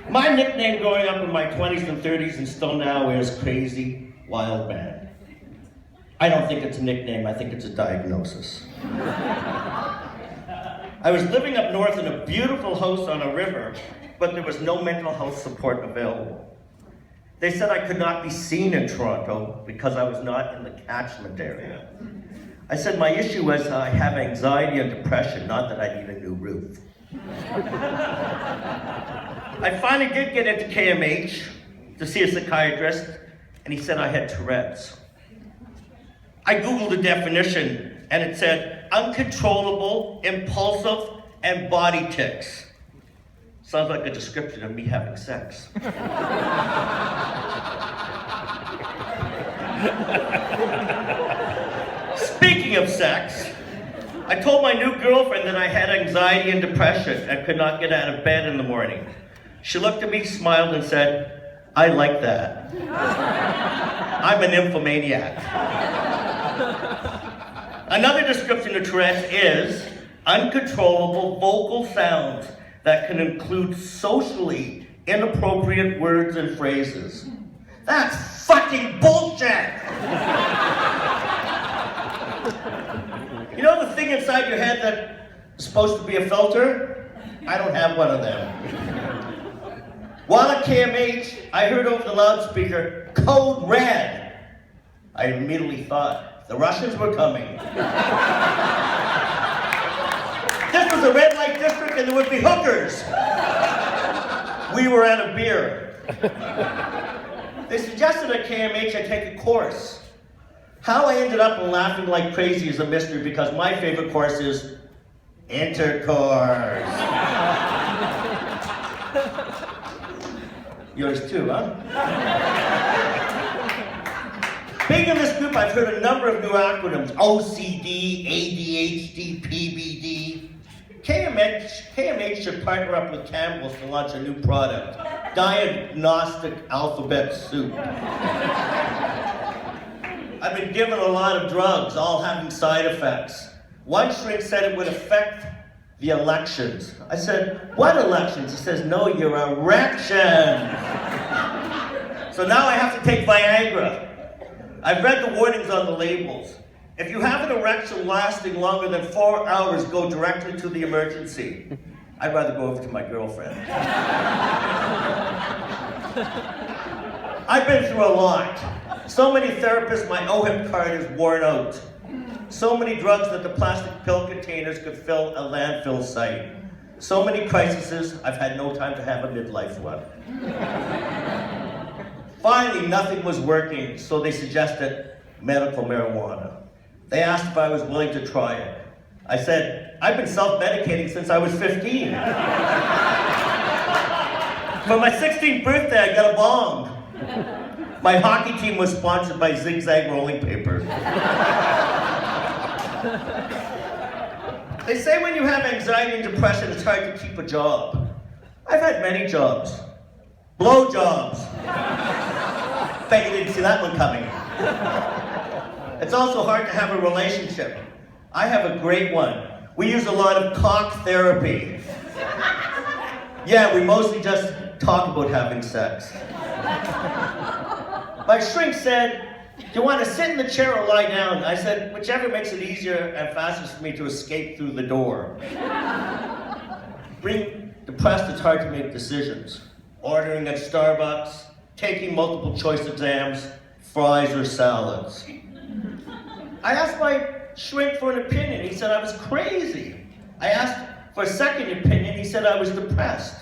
My nickname growing up in my 20s and 30s and still now is Krazy Wild Man. I don't think it's a nickname, I think it's a diagnosis. I was living up north in a beautiful house on a river, but there was no mental health support available. They said I could not be seen in Toronto because I was not in the catchment area. I said my issue was I have anxiety and depression, not that I need a new roof. I finally did get into KMH to see a psychiatrist, and he said I had Tourette's. I Googled the definition, and it said uncontrollable, impulsive, and body tics. Sounds like a description of me having sex. Speaking of sex, I told my new girlfriend that I had anxiety and depression and could not get out of bed in the morning. She looked at me, smiled, and said, I like that. I'm an nymphomaniac. Another description of Tourette's is uncontrollable vocal sounds that can include socially inappropriate words and phrases. That's fucking bullshit! You know the thing inside your head that is supposed to be a filter? I don't have one of them. While at KMH, I heard over the loudspeaker, Code Red. I immediately thought, the Russians were coming. This was a red light district and there would be hookers. We were out of beer. They suggested at KMH I take a course. How I ended up laughing like crazy is a mystery because my favorite course is intercourse. Yours too, huh? Being in this group, I've heard a number of new acronyms. OCD, ADHD, PBD. KMH should partner up with Campbell's to launch a new product. Diagnostic alphabet soup. I've been given a lot of drugs, all having side effects. One shrink said it would affect the elections. I said, what elections? He says, no, your erection. So now I have to take Viagra. I've read the warnings on the labels. If you have an erection lasting longer than 4 hours, go directly to the emergency. I'd rather go over to my girlfriend. I've been through a lot. So many therapists, my OHIP card is worn out. So many drugs that the plastic pill containers could fill a landfill site. So many crises, I've had no time to have a midlife one. Finally, nothing was working, so they suggested medical marijuana. They asked if I was willing to try it. I said, I've been self-medicating since I was 15. For my 16th birthday, I got a bong. My hockey team was sponsored by Zigzag Rolling Papers. They say when you have anxiety and depression, it's hard to keep a job. I've had many jobs. Blow jobs. Bet you didn't see that one coming. It's also hard to have a relationship. I have a great one. We use a lot of cock therapy. Yeah, we mostly just talk about having sex. My shrink said, do you want to sit in the chair or lie down? I said, whichever makes it easier and fastest for me to escape through the door. Being depressed, it's hard to make decisions. Ordering at Starbucks, taking multiple choice exams, fries or salads. I asked my shrink for an opinion. He said I was crazy. I asked for a second opinion. He said I was depressed.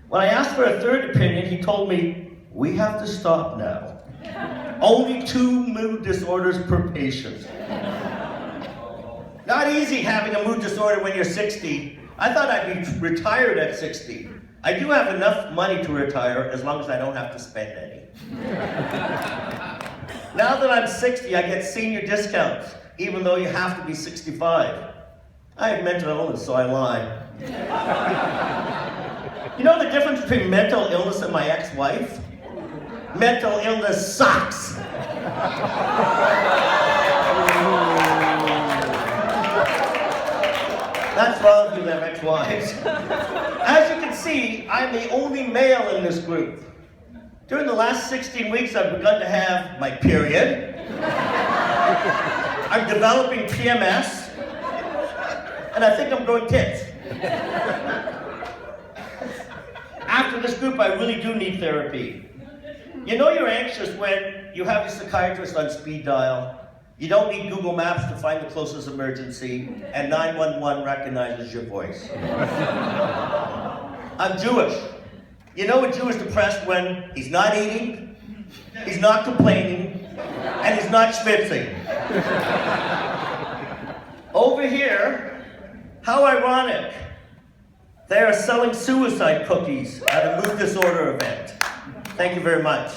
When I asked for a third opinion, he told me, we have to stop now. Only 2 mood disorders per patient. Not easy having a mood disorder when you're 60. I thought I'd be retired at 60. I do have enough money to retire as long as I don't have to spend any. Now that I'm 60, I get senior discounts, even though you have to be 65. I have mental illness, so I lie. You know the difference between mental illness and my ex-wife? Mental illness sucks. That's for all of you that have ex-wives. As you can see, see, I'm the only male in this group. During the last 16 weeks, I've begun to have my period. I'm developing PMS. And I think I'm growing tits. After this group, I really do need therapy. You know you're anxious when you have a psychiatrist on speed dial. You don't need Google Maps to find the closest emergency, and 911 recognizes your voice. I'm Jewish. You know a Jew is depressed when he's not eating, he's not complaining, and he's not schwitzing. Over here, how ironic. They are selling suicide cookies at a mood disorder event. Thank you very much.